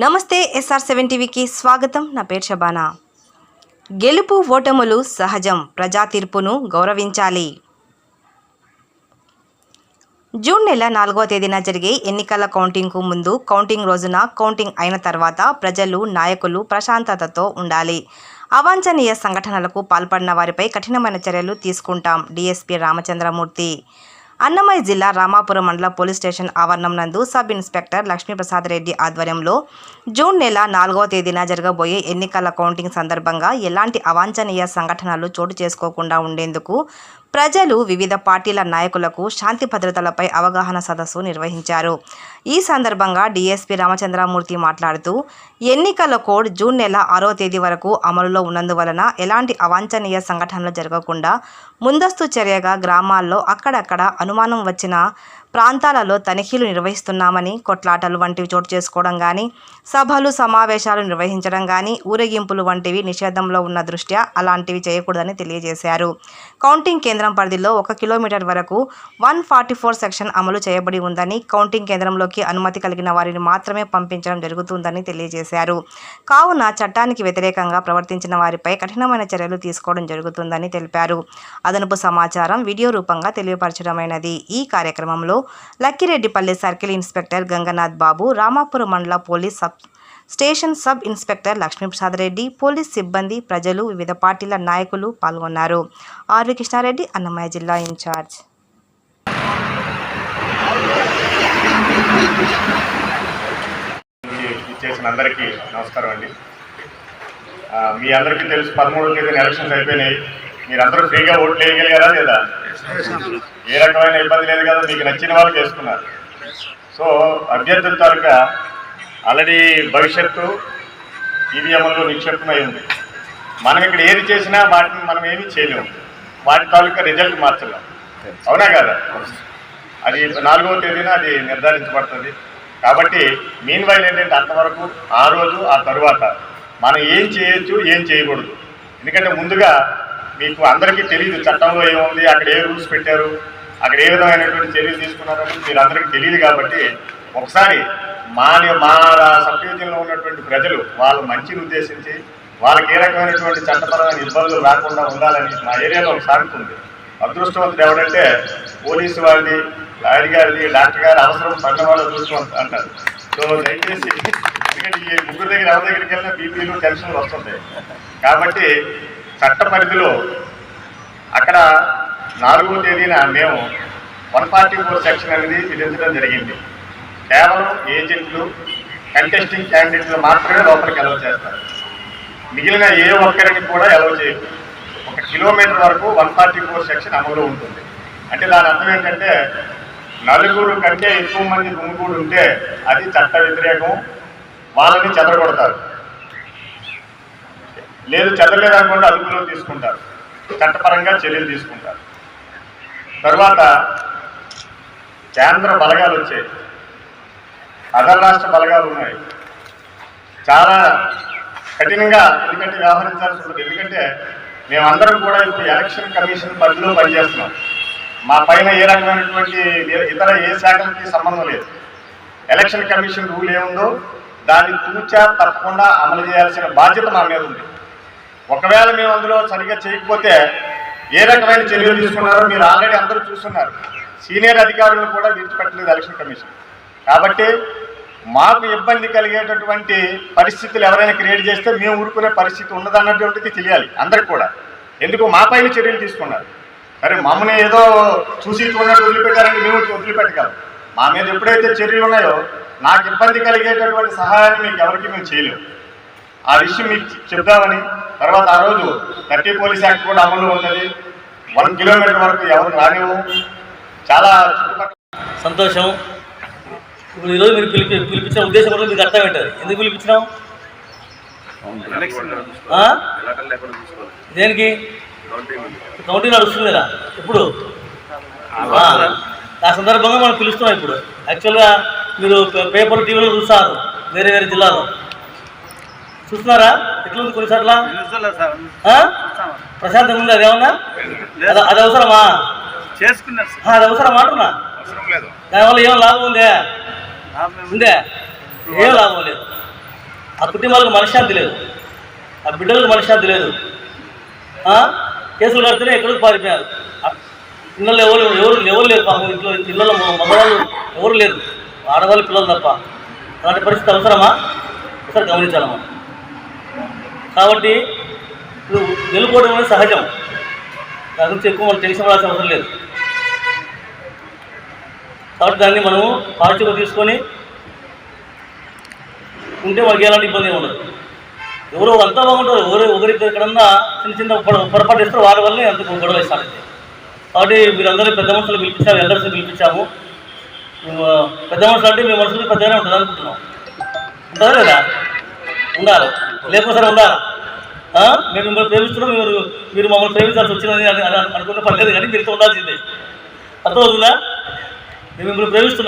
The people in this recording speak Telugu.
నమస్తే SR7 టీవీకి స్వాగతం. నా పేరు షబానా. గెలుపు ఓటములు సహజం, ప్రజా తీర్పును గౌరవించాలి. జూన్ నెల 4వ తేదీన జరిగే ఎన్నికల కౌంటింగ్కు ముందు, కౌంటింగ్ రోజున, కౌంటింగ్ అయిన తర్వాత ప్రజలు, నాయకులు ప్రశాంతతతో ఉండాలి. అవాంఛనీయ సంఘటనలకు పాల్పడిన వారిపై కఠినమైన చర్యలు తీసుకుంటాం. DSP రామచంద్రమూర్తి. అన్నమయ్య జిల్లా రామాపురం మండల పోలీస్ స్టేషన్ ఆవరణం నందు సబ్ ఇన్స్పెక్టర్ లక్ష్మీప్రసాద్ రెడ్డి ఆధ్వర్యంలో జూన్ నెల 4వ తేదీన జరగబోయే ఎన్నికల కౌంటింగ్ సందర్భంగా ఎలాంటి అవాంఛనీయ సంఘటనలు చోటు చేసుకోకుండా ఉండేందుకు ప్రజలు, వివిధ పార్టీల నాయకులకు శాంతి భద్రతలపై అవగాహన సదస్సు నిర్వహించారు. ఈ సందర్భంగా DSP రామచంద్రమూర్తి మాట్లాడుతూ, ఎన్నికల కోడ్ జూన్ నెల 6వ తేదీ వరకు అమలులో ఉన్నందువలన ఎలాంటి అవాంఛనీయ సంఘటనలు జరగకుండా ముందస్తు చర్యగా గ్రామాల్లో అక్కడక్కడ అనుమానం వచ్చిన ప్రాంతాలలో తనిఖీలు నిర్వహిస్తున్నామని, కొట్లాటలు వంటివి చోటు చేసుకోవడం కానీ, సభలు సమావేశాలు నిర్వహించడం కానీ, ఊరేగింపులు వంటివి నిషేధంలో ఉన్న దృష్ట్యా అలాంటివి చేయకూడదని తెలియజేశారు. కౌంటింగ్ కేంద్రం పరిధిలో 1 కిలోమీటర్ వరకు 144 సెక్షన్ అమలు చేయబడి ఉందని, కౌంటింగ్ కేంద్రంలోకి అనుమతి కలిగిన వారిని మాత్రమే పంపించడం జరుగుతుందని తెలియజేశారు. కావున చట్టానికి వ్యతిరేకంగా ప్రవర్తించిన వారిపై కఠినమైన చర్యలు తీసుకోవడం జరుగుతుందని తెలిపారు. అదనపు సమాచారం వీడియో రూపంగా తెలియపరచడమైనది. ఈ కార్యక్రమంలో లక్కిరెడ్డిపల్లి సర్కిల్ ఇన్స్పెక్టర్ గంగనాథ్ బాబు, రామాపురం మండల police station sub inspector Lakshmi Prasad Reddy, police సిబ్బంది, ప్రజలు, వివిధ పార్టీల నాయకులు పాల్గొన్నారు. ఆర్వి కృష్ణారెడ్డి, అన్నమయ్య జిల్లా ఇన్ఛార్జ్. అందరికీ నమస్కారం అండి. మీ అందరికీ తెలుసు 13వ తేదీన ఎలక్షన్స్ అయిపోయినాయి. మీరందరూ ఫ్రీగా ఓట్లు వేయగలిగారా లేదా? ఏ రకమైన ఇబ్బంది లేదు కదా, మీకు నచ్చిన వాళ్ళకి వేసుకున్నారు. సో అభ్యర్థుల తాలూకా ఆల్రెడీ భవిష్యత్తు ఈవీఎంలో నిక్షిప్తమై ఉంది. మనం ఇక్కడ ఏది చేసినా వాటిని మనం ఏమీ చేయలేము, వాటి తాలూకా రిజల్ట్ మార్చలేం. అవునా కదా? అది 4వ తేదీన అది నిర్ధారించబడుతుంది. కాబట్టి మీన్ వైల్ ఏంటంటే అంతవరకు ఆ రోజు ఆ తరువాత మనం ఏం చేయొచ్చు, ఏం చేయకూడదు. ఎందుకంటే ముందుగా మీకు అందరికీ తెలియదు చట్టంలో ఏముంది, అక్కడ ఏ రూల్స్ పెట్టారు, అక్కడ ఏ విధమైనటువంటి చర్యలు తీసుకున్నారని మీరు అందరికీ తెలియదు. కాబట్టి ఒకసారి మా సబ్ డివిజన్లో ఉన్నటువంటి ప్రజలు వాళ్ళ మంచిని ఉద్దేశించి వాళ్ళకి ఏ రకమైనటువంటి చట్టపరమైన ఇబ్బందులు రాకుండా ఉండాలని మా ఏరియాలో ఒక సాగుతుంది. అదృష్టవంతుడు ఎవరంటే పోలీసు వారిది, లాయర్ గారిది, డాక్టర్ గారి అవసరం పడిన వాళ్ళు అదృష్టం అంటారు. సో దయచేసి, ఎందుకంటే ఈ ముగ్గురు దగ్గర ఎవరి దగ్గరికి వెళ్ళినా బీపీలు, టెన్షన్లు వస్తుంటాయి. కాబట్టి చట్ట పరిధిలో అక్కడ 4వ తేదీన మేము 144 సెక్షన్ అనేది విధించడం జరిగింది. కేవలం ఏజెంట్లు, కంటెస్టింగ్ క్యాండిడేట్లు మాత్రమే లోపలికి అలౌ చేస్తారు. మిగిలిన ఏ ఒక్కరికి కూడా అలౌ చేయరు. 1 కిలోమీటర్ వరకు 144 సెక్షన్ అమలు ఉంటుంది. అంటే దాని అర్థం ఏంటంటే 4 కంటే ఎక్కువ మంది గుమిగూడు ఉంటే అది చట్ట వ్యతిరేకం, వాళ్ళని చెదరగొడతారు. లేదు చెదరలేదనుకుంటే అదుపులో తీసుకుంటారు, చట్టపరంగా చర్యలు తీసుకుంటారు. తర్వాత కేంద్ర బలగాలు వచ్చాయి, అదర్ రాష్ట్ర బలగాలు ఉన్నాయి. చాలా కఠినంగా ఎందుకంటే వ్యవహరించాల్సి ఉంటుంది. ఎందుకంటే మేమందరం కూడా ఇప్పుడు ఎలక్షన్ కమిషన్ పరిధిలో పనిచేస్తున్నాం. మా పైన ఏ రకమైనటువంటి ఇతర ఏ శాఖలకి సంబంధం లేదు. ఎలక్షన్ కమిషన్ రూల్ ఏముందో దాన్ని తూచా తప్పకుండా అమలు చేయాల్సిన బాధ్యత మా మీద ఉంది. ఒకవేళ మేము అందులో సరిగ్గా చేయకపోతే ఏ రకమైన చర్యలు తీసుకున్నారో మీరు ఆల్రెడీ అందరూ చూస్తున్నారు. సీనియర్ అధికారులను కూడా విడిచిపెట్టలేదు ఎలక్షన్ కమిషన్. కాబట్టి మాకు ఇబ్బంది కలిగేటటువంటి పరిస్థితులు ఎవరైనా క్రియేట్ చేస్తే మేము ఊరుకునే పరిస్థితి ఉన్నదన్నటువంటిది తెలియాలి అందరికి కూడా. ఎందుకు మా పైన చర్యలు తీసుకున్నారు? సరే మమ్మల్ని ఏదో చూసి చూడట్టు వదిలిపెట్టారని మేము వదిలిపెట్టగలం. మా మీద ఎప్పుడైతే చర్యలు ఉన్నాయో నాకు ఇబ్బంది కలిగేటటువంటి సహాయాన్ని మీకు ఎవరికి మేము చేయలేము. ఆ విషయం మీకు చెప్దామని. తర్వాత ఆ రోజు 30 పోలీస్ యాక్ట్ కూడా అమలు ఉంటుంది. 1 కిలోమీటర్ వరకు ఎవరు రానివ్వు. చాలా సంతోషం. ఇప్పుడు ఈరోజు మీరు పిలిపించిన ఉద్దేశం కూడా మీకు అర్థం ఏంటది? ఎందుకు పిలిపించినాం? దేనికి? కౌంటింగ్ నడుస్తుంది కదా ఇప్పుడు. ఆ సందర్భంగా మనం పిలుస్తున్నాం. ఇప్పుడు యాక్చువల్గా మీరు పేపర్, టీవీలో చూస్తారు, వేరే వేరే జిల్లాలో చూస్తున్నారా? ఎట్లుంది కొన్నిసార్లు? ప్రశాంతంగా ఉంది. అదేమన్నా అది అవసరమా? చేసుకున్నారు. అది అవసరం అంటున్నా. దానివల్ల ఏం లాభం ఉందే? ఏం లాభం లేదు. ఆ కుటుంబాలకు మనశ్శాంతి లేదు, ఆ బిడ్డలకు మనశ్శాంతి లేదు. కేసులు కడితేనే ఎక్కడికి పారిపోయారు. ఇళ్ళల్లో ఎవరు లేరు పాపం. ఇళ్ళలో మగవాళ్ళు ఎవరు లేరు, ఆడవాళ్ళు పిల్లలు తప్ప. అలాంటి పరిస్థితి అవసరమా? ఒకసారి గమనించాలమ్మా. కాబట్టి ఇప్పుడు గెలుపోవడం అనేది సహజం, దాని గురించి ఎక్కువ మనం టెన్షన్ పడాల్సిన అవసరం లేదు. కాబట్టి దాన్ని మనము పాజిటివ్గా తీసుకొని ఉంటే మనకి ఎలాంటి ఇబ్బంది ఏమి ఉండదు. ఎవరో అంతా బాగుంటారు, ఒకరిద్దరు ఎక్కడన్నా చిన్న పొరపాటు ఇస్తారు, వారి వల్లనే అంత గొడవ ఇస్తారు. కాబట్టి మీరందరూ పెద్ద మనుషులు పిలిపించాము, ఎల్డర్స్ని పిలిపించాము. పెద్ద మనుషులు అంటే మీ మనసులు పెద్దగానే ఉంటుంది అనుకుంటున్నాం. ఉంటుందా లేదా? ఉండాలి, లేకపోతే ఉండాలి. మేము మిమ్మల్ని ప్రేమిస్తున్నాం, మీరు మమ్మల్ని ప్రేమించాల్సి వచ్చిందని అనుకున్న పర్లేదు, కానీ మీరుతో ఉండాల్సిందే. అర్థమవుతుందా? మేము మిమ్మల్ని ప్రేమిస్తున్నాం.